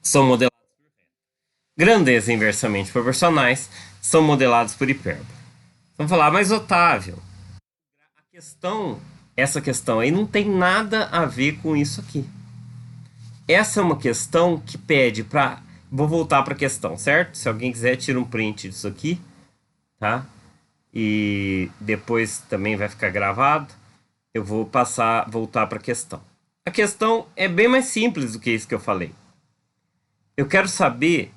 são modelados. Grandezas inversamente proporcionais são modelados por hipérbole. Vamos falar, mas Otávio, a questão, essa questão aí não tem nada a ver com isso aqui. Essa é uma questão que pede para. Vou voltar para a questão, certo? Se alguém quiser, tira um print disso aqui, tá? E depois também vai ficar gravado. Eu vou voltar para a questão. A questão é bem mais simples do que isso que eu falei. Eu quero saber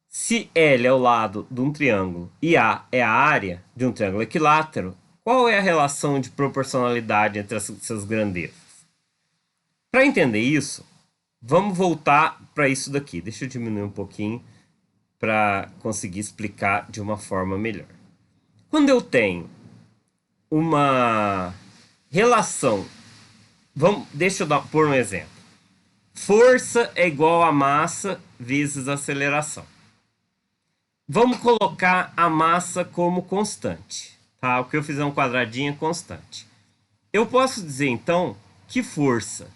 se L é o lado de um triângulo e A é a área de um triângulo equilátero, qual é a relação de proporcionalidade entre essas grandezas? Para entender isso, vamos voltar para isso daqui. Deixa eu diminuir um pouquinho para conseguir explicar de uma forma melhor. Quando eu tenho uma relação, deixa eu pôr um exemplo. Força é igual a massa vezes aceleração. Vamos colocar a massa como constante. Tá? O que eu fizer um quadradinho é constante. Eu posso dizer, então, que força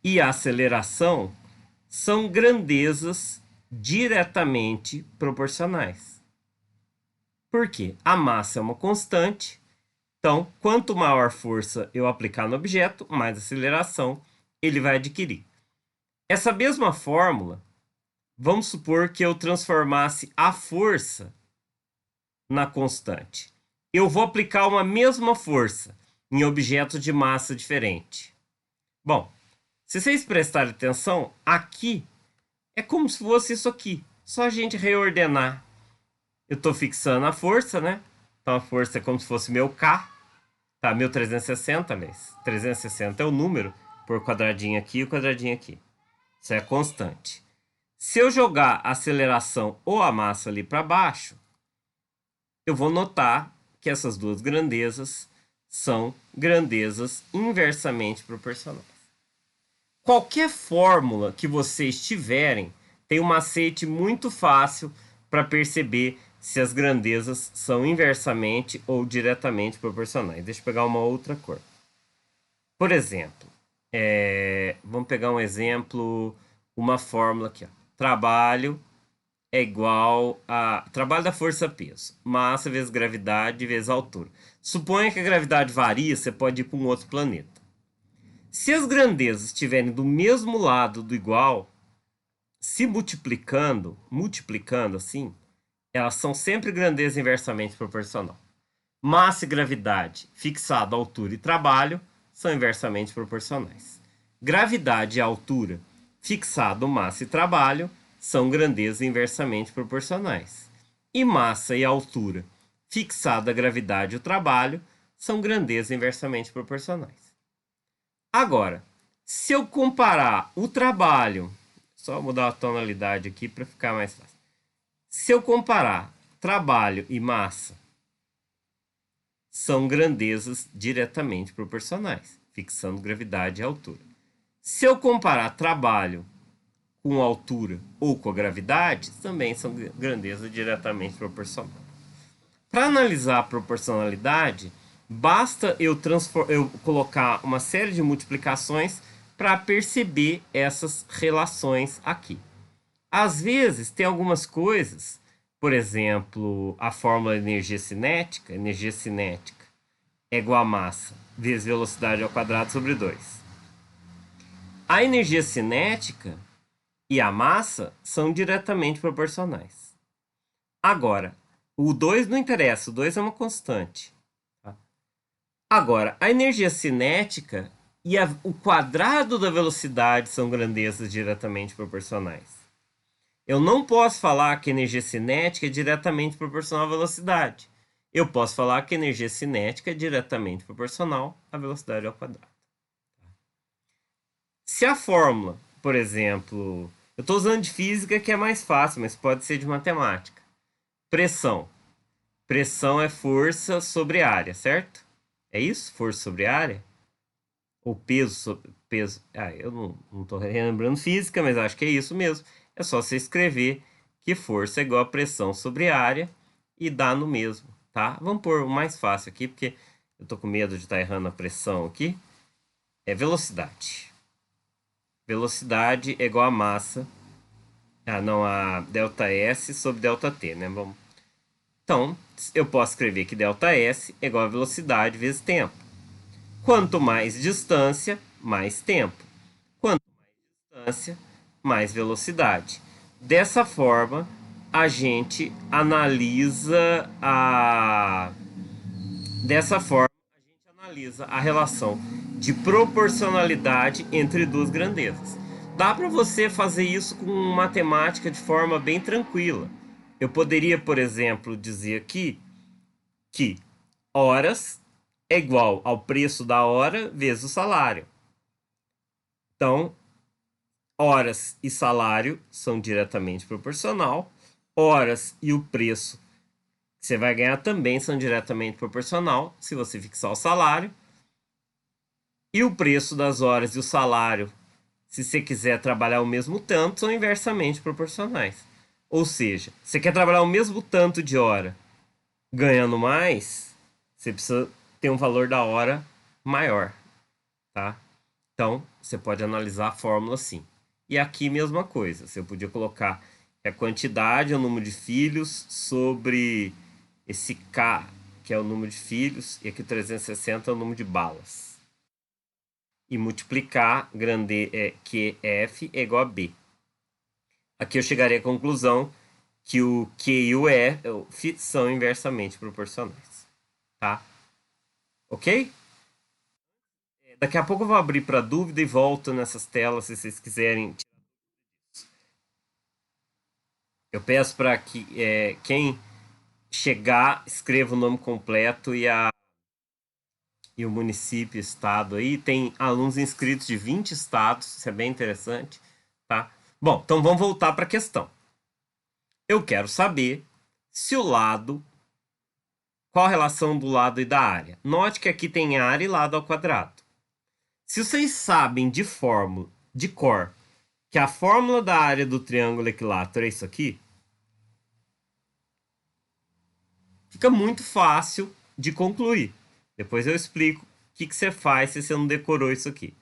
e aceleração são grandezas diretamente proporcionais. Por quê? A massa é uma constante, então, quanto maior força eu aplicar no objeto, mais aceleração ele vai adquirir. Essa mesma fórmula, vamos supor que eu transformasse a força na constante. Eu vou aplicar uma mesma força em objetos de massa diferente. Bom, se vocês prestarem atenção, aqui é como se fosse isso aqui. Só a gente reordenar. Eu estou fixando a força, né? Então a força é como se fosse meu K. Tá, 1360, aliás. 360 é o número, por quadradinho aqui e o quadradinho aqui. Isso é constante. Se eu jogar a aceleração ou a massa ali para baixo, eu vou notar que essas duas grandezas são grandezas inversamente proporcionais. Qualquer fórmula que vocês tiverem tem um macete muito fácil para perceber se as grandezas são inversamente ou diretamente proporcionais. Deixa eu pegar uma outra cor. Por exemplo, vamos pegar um exemplo, uma fórmula aqui. Ó. Trabalho é igual a trabalho da força-peso. Massa vezes gravidade vezes altura. Suponha que a gravidade varia, você pode ir para um outro planeta. Se as grandezas estiverem do mesmo lado do igual, se multiplicando assim, elas são sempre grandeza inversamente proporcional. Massa e gravidade, fixado, altura e trabalho, são inversamente proporcionais. Gravidade e altura, fixado, massa e trabalho, são grandezas inversamente proporcionais. E massa e altura, fixada a gravidade e o trabalho, são grandezas inversamente proporcionais. Agora, se eu comparar o trabalho, só mudar a tonalidade aqui para ficar mais fácil. Se eu comparar trabalho e massa, são grandezas diretamente proporcionais, fixando gravidade e altura. Se eu comparar trabalho com altura ou com a gravidade, também são grandezas diretamente proporcionais. Para analisar a proporcionalidade, basta eu colocar uma série de multiplicações para perceber essas relações aqui. Às vezes, tem algumas coisas, por exemplo, a fórmula de energia cinética é igual a massa vezes velocidade ao quadrado sobre 2. A energia cinética e a massa são diretamente proporcionais. Agora, o 2 não interessa, o 2 é uma constante. Tá? Agora, a energia cinética e o quadrado da velocidade são grandezas diretamente proporcionais. Eu não posso falar que a energia cinética é diretamente proporcional à velocidade. Eu posso falar que a energia cinética é diretamente proporcional à velocidade ao quadrado. Se a fórmula, por exemplo, eu estou usando de física que é mais fácil, mas pode ser de matemática. Pressão. Pressão é força sobre área, certo? É isso? Força sobre área? Ou peso sobre peso? Eu não estou relembrando física, mas acho que é isso mesmo. É só você escrever que força é igual a pressão sobre área e dá no mesmo, tá? Vamos pôr o mais fácil aqui, porque eu tô com medo de estar errando a pressão aqui. É velocidade. Velocidade é igual a massa não, a ΔS sobre ΔT, né? Vamos. Então, eu posso escrever que ΔS é igual a velocidade vezes tempo. Quanto mais distância, mais tempo. Quanto mais distância, mais velocidade. Dessa forma, a gente analisa a Dessa forma, a gente analisa a relação de proporcionalidade entre duas grandezas. Dá para você fazer isso com matemática de forma bem tranquila. Eu poderia, por exemplo, dizer aqui que horas é igual ao preço da hora vezes o salário. Então, horas e salário são diretamente proporcional. Horas e o preço que você vai ganhar também são diretamente proporcional, se você fixar o salário. E o preço das horas e o salário, se você quiser trabalhar o mesmo tanto, são inversamente proporcionais. Ou seja, você quer trabalhar o mesmo tanto de hora ganhando mais, você precisa ter um valor da hora maior, tá? Então, você pode analisar a fórmula assim. E aqui, mesma coisa. Você podia colocar a quantidade, é o número de filhos, sobre esse K, que é o número de filhos, e aqui 360 é o número de balas. E multiplicar QF é igual a B. Aqui eu chegaria à conclusão que o Q e o E são inversamente proporcionais. Tá? Ok? Daqui a pouco eu vou abrir para dúvida e volto nessas telas se vocês quiserem. Eu peço para que quem chegar escreva o nome completo e o município, estado aí. Tem alunos inscritos de 20 estados, isso é bem interessante, tá? Bom, então vamos voltar para a questão. Eu quero saber se o lado, qual a relação do lado e da área. Note que aqui tem área e lado ao quadrado. Se vocês sabem de fórmula, de cor, que a fórmula da área do triângulo equilátero é isso aqui, fica muito fácil de concluir. Depois eu explico o que você faz se você não decorou isso aqui.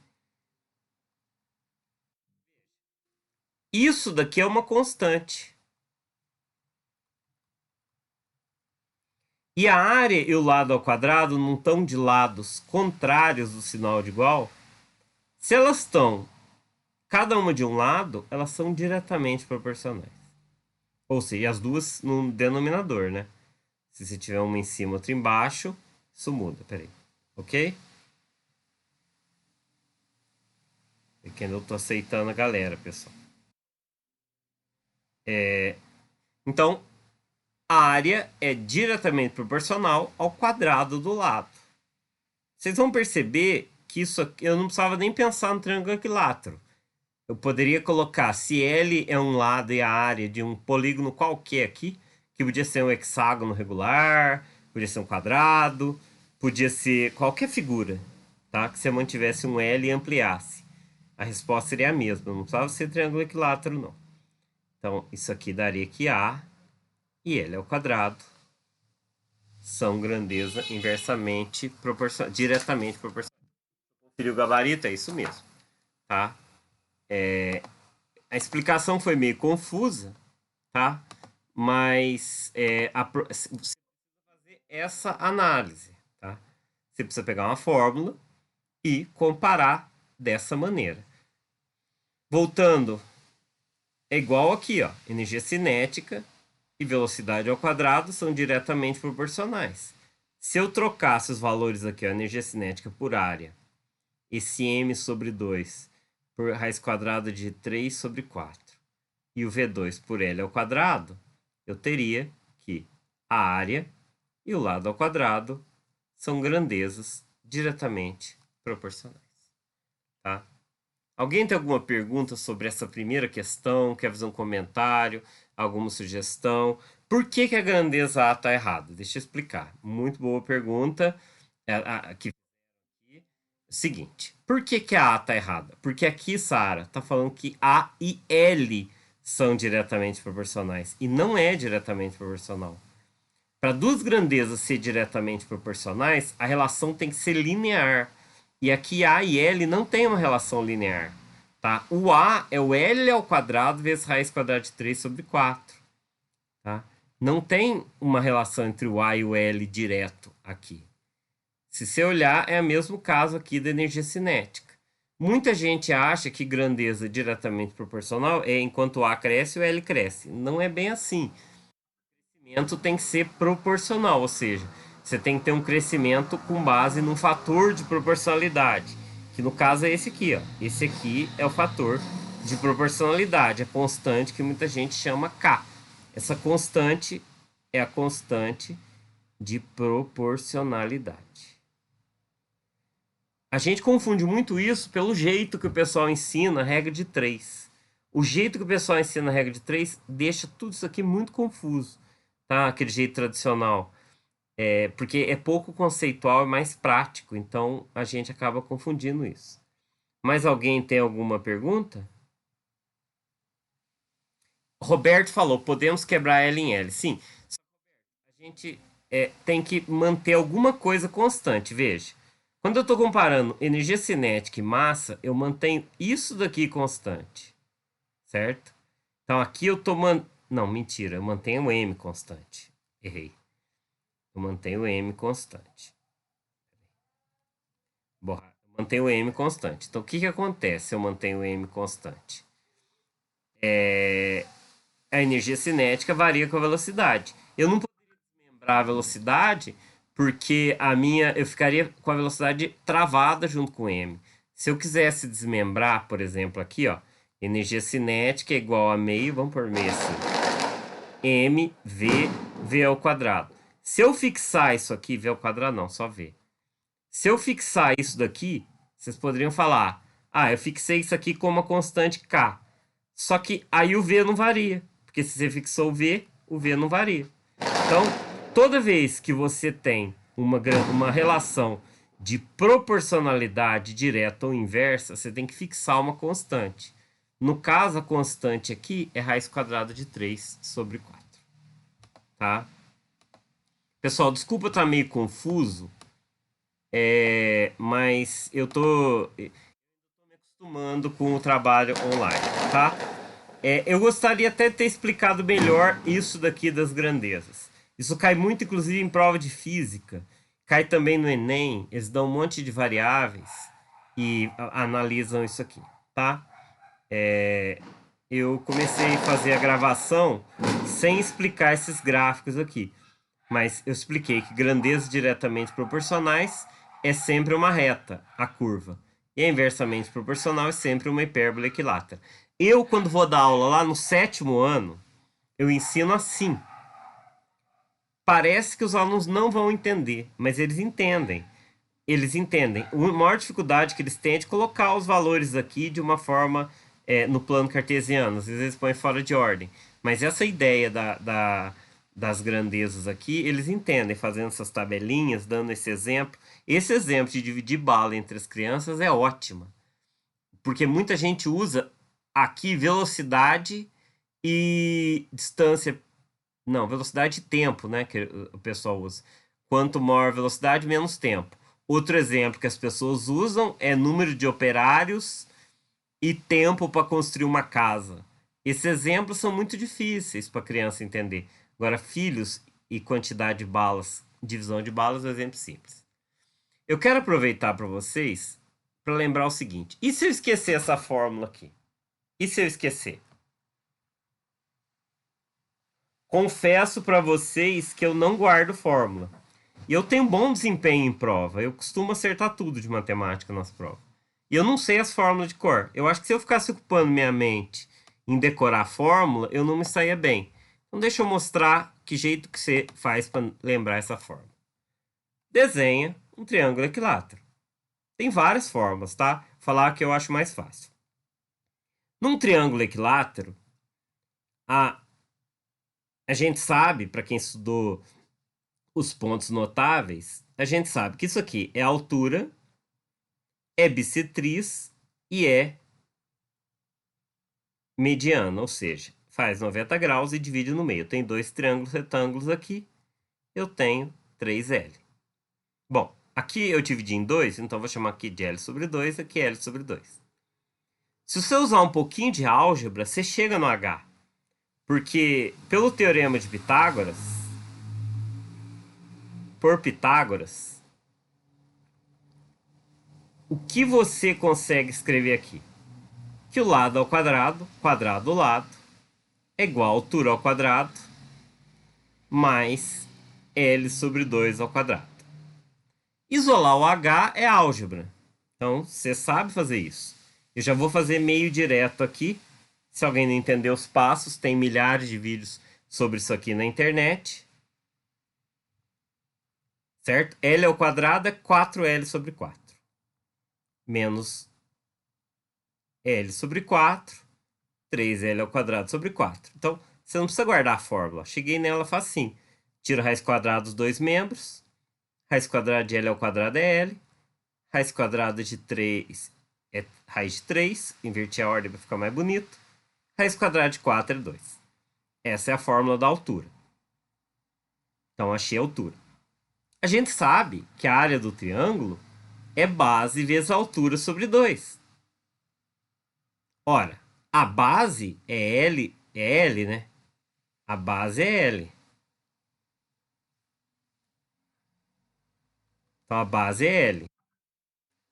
Isso daqui é uma constante. E a área e o lado ao quadrado não estão de lados contrários do sinal de igual? Se elas estão cada uma de um lado, elas são diretamente proporcionais. Ou seja, as duas no denominador, né? Se você tiver uma em cima e outra embaixo, isso muda. Peraí. Ok? É que ainda eu tô aceitando a galera, pessoal. Então, a área é diretamente proporcional ao quadrado do lado. Vocês vão perceber que isso aqui, eu não precisava nem pensar no triângulo equilátero. Eu poderia colocar, se L é um lado e a área de um polígono qualquer aqui, que podia ser um hexágono regular, podia ser um quadrado, podia ser qualquer figura, tá? Que você mantivesse um L e ampliasse. A resposta seria a mesma, não precisava ser triângulo equilátero, não. Então, isso aqui daria que A e L ao quadrado são grandeza inversamente proporcional, diretamente proporcional. Conferir o gabarito, é isso mesmo, tá? A explicação foi meio confusa, tá? Mas você precisa fazer essa análise, tá? Você precisa pegar uma fórmula e comparar dessa maneira. Voltando, é igual aqui, ó. Energia cinética e velocidade ao quadrado são diretamente proporcionais. Se eu trocasse os valores aqui, ó, energia cinética por área, esse m sobre 2 por raiz quadrada de 3 sobre 4 e o V2 por L ao quadrado, eu teria que a área e o lado ao quadrado são grandezas diretamente proporcionais. Tá? Alguém tem alguma pergunta sobre essa primeira questão? Quer fazer um comentário? Alguma sugestão? Por que a grandeza A está errada? Deixa eu explicar. Muito boa pergunta. Seguinte, por que a A está errada? Porque aqui, Sara, está falando que A e L são diretamente proporcionais. E não é diretamente proporcional. Para duas grandezas ser diretamente proporcionais, a relação tem que ser linear. E aqui A e L não tem uma relação linear. Tá? O A é o L ao quadrado vezes raiz quadrada de 3 sobre 4. Tá? Não tem uma relação entre o A e o L direto aqui. Se você olhar, é o mesmo caso aqui da energia cinética. Muita gente acha que grandeza diretamente proporcional é enquanto o A cresce, o L cresce. Não é bem assim. O crescimento tem que ser proporcional, ou seja, você tem que ter um crescimento com base num fator de proporcionalidade, que no caso é esse aqui, ó. Esse aqui é o fator de proporcionalidade, a constante que muita gente chama K. Essa constante é a constante de proporcionalidade. A gente confunde muito isso pelo jeito que o pessoal ensina a regra de 3. O jeito que o pessoal ensina a regra de 3 deixa tudo isso aqui muito confuso, tá? Aquele jeito tradicional. Porque é pouco conceitual e mais prático, então a gente acaba confundindo isso. Mais alguém tem alguma pergunta? Roberto falou, podemos quebrar L em L. Sim, a gente tem que manter alguma coisa constante, veja. Quando eu estou comparando energia cinética e massa, eu mantenho isso daqui constante, certo? Então aqui eu estou Não, mentira, eu mantenho o M constante. Errei. Eu mantenho o M constante. Bom, eu mantenho o M constante. Então o que acontece se eu mantenho o M constante? A energia cinética varia com a velocidade. Eu não poderia desmembrar a velocidade porque eu ficaria com a velocidade travada junto com m. Se eu quisesse desmembrar, por exemplo, aqui, ó, energia cinética é igual a meio, vamos por meio assim, v ao quadrado. Se eu fixar isso aqui, v ao quadrado não, só v. Se eu fixar isso daqui, vocês poderiam falar, eu fixei isso aqui como uma constante k. Só que aí o v não varia, porque se você fixou o v não varia. Então, toda vez que você tem uma relação de proporcionalidade direta ou inversa, você tem que fixar uma constante. No caso, a constante aqui é raiz quadrada de 3 sobre 4. Tá? Pessoal, desculpa estar meio confuso, mas eu tô me acostumando com o trabalho online, tá? Eu gostaria até de ter explicado melhor isso daqui das grandezas. Isso cai muito, inclusive, em prova de física. Cai também no Enem. Eles dão um monte de variáveis e analisam isso aqui, tá? Eu comecei a fazer a gravação sem explicar esses gráficos aqui. Mas eu expliquei que grandezas diretamente proporcionais é sempre uma reta, a curva. E a inversamente proporcional é sempre uma hipérbole equilátera. Eu, quando vou dar aula lá no 7º ano, eu ensino assim. Parece que os alunos não vão entender, mas eles entendem. Eles entendem. A maior dificuldade que eles têm é de colocar os valores aqui de uma forma no plano cartesiano. Às vezes eles põem fora de ordem. Mas essa ideia das grandezas aqui, eles entendem, fazendo essas tabelinhas, dando esse exemplo. Esse exemplo de dividir bala entre as crianças é ótimo. Porque muita gente usa aqui velocidade e distância. Não, velocidade e tempo, né? Que o pessoal usa. Quanto maior velocidade, menos tempo. Outro exemplo que as pessoas usam é número de operários e tempo para construir uma casa. Esses exemplos são muito difíceis para a criança entender. Agora, filhos e quantidade de balas, divisão de balas, é um exemplo simples. Eu quero aproveitar para vocês para lembrar o seguinte: e se eu esquecer essa fórmula aqui? E se eu esquecer? Confesso para vocês que eu não guardo fórmula. E eu tenho bom desempenho em prova. Eu costumo acertar tudo de matemática nas provas. E eu não sei as fórmulas de cor. Eu acho que se eu ficasse ocupando minha mente em decorar a fórmula, eu não me saía bem. Então deixa eu mostrar que jeito que você faz para lembrar essa fórmula. Desenha um triângulo equilátero. Tem várias formas, tá? Vou falar que eu acho mais fácil. Num triângulo equilátero, a gente sabe, para quem estudou os pontos notáveis, a gente sabe que isso aqui é altura, é bissetriz e é mediana, ou seja, faz 90 graus e divide no meio. Tem dois triângulos retângulos aqui, eu tenho 3L. Bom, aqui eu dividi em 2, então vou chamar aqui de L sobre 2, aqui L sobre 2. Se você usar um pouquinho de álgebra, você chega no H. Porque pelo teorema de Pitágoras, por Pitágoras, o que você consegue escrever aqui? Que o lado ao quadrado, quadrado ao lado, é igual a altura ao quadrado, mais L sobre 2 ao quadrado. Isolar o H é álgebra. Então, você sabe fazer isso. Eu já vou fazer meio direto aqui. Se alguém não entender os passos, tem milhares de vídeos sobre isso aqui na internet. Certo? L ao quadrado é 4L sobre 4. Menos L sobre 4. 3L ao quadrado sobre 4. Então, você não precisa guardar a fórmula. Cheguei nela facinho. Tiro a raiz quadrada dos dois membros. Raiz quadrada de L ao quadrado é L. Raiz quadrada de 3 é raiz de 3. Inverti a ordem para ficar mais bonito. Raiz quadrada de 4 é 2. Essa é a fórmula da altura. Então, achei a altura. A gente sabe que a área do triângulo é base vezes a altura sobre 2. Ora, a base é L, né? A base é L. Então, a base é L.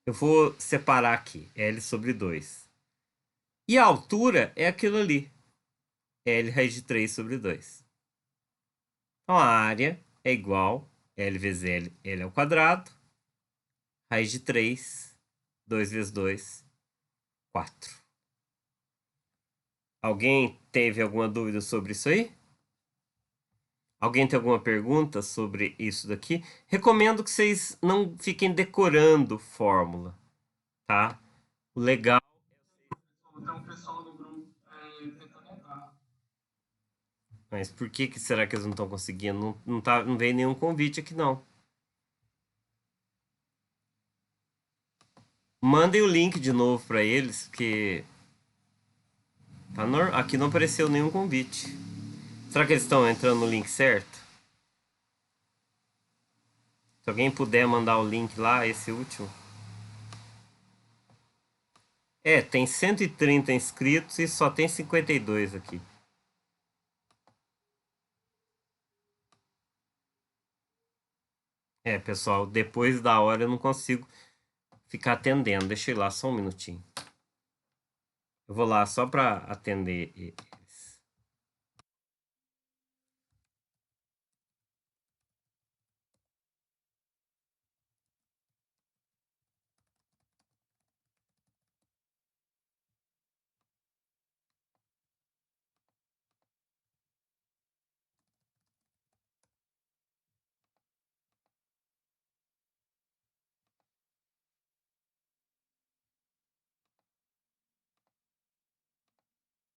Eu vou separar aqui, L sobre 2. E a altura é aquilo ali, L raiz de 3 sobre 2. Então, a área é igual L vezes L, L ao quadrado, raiz de 3, 2 vezes 2, 4. Alguém teve alguma dúvida sobre isso aí? Alguém tem alguma pergunta sobre isso daqui? Recomendo que vocês não fiquem decorando fórmula, tá? O legal. Tem um pessoal no grupo tentando entrar. Mas por que será que eles não estão conseguindo? Não veio nenhum convite aqui, não. Mandem o link de novo para eles, que aqui não apareceu nenhum convite. Será que eles estão entrando no link certo? Se alguém puder mandar o link lá, esse último. É, tem 130 inscritos e só tem 52 aqui. É, pessoal, depois da hora eu não consigo ficar atendendo. Deixa eu ir lá só um minutinho. Eu vou lá só para atender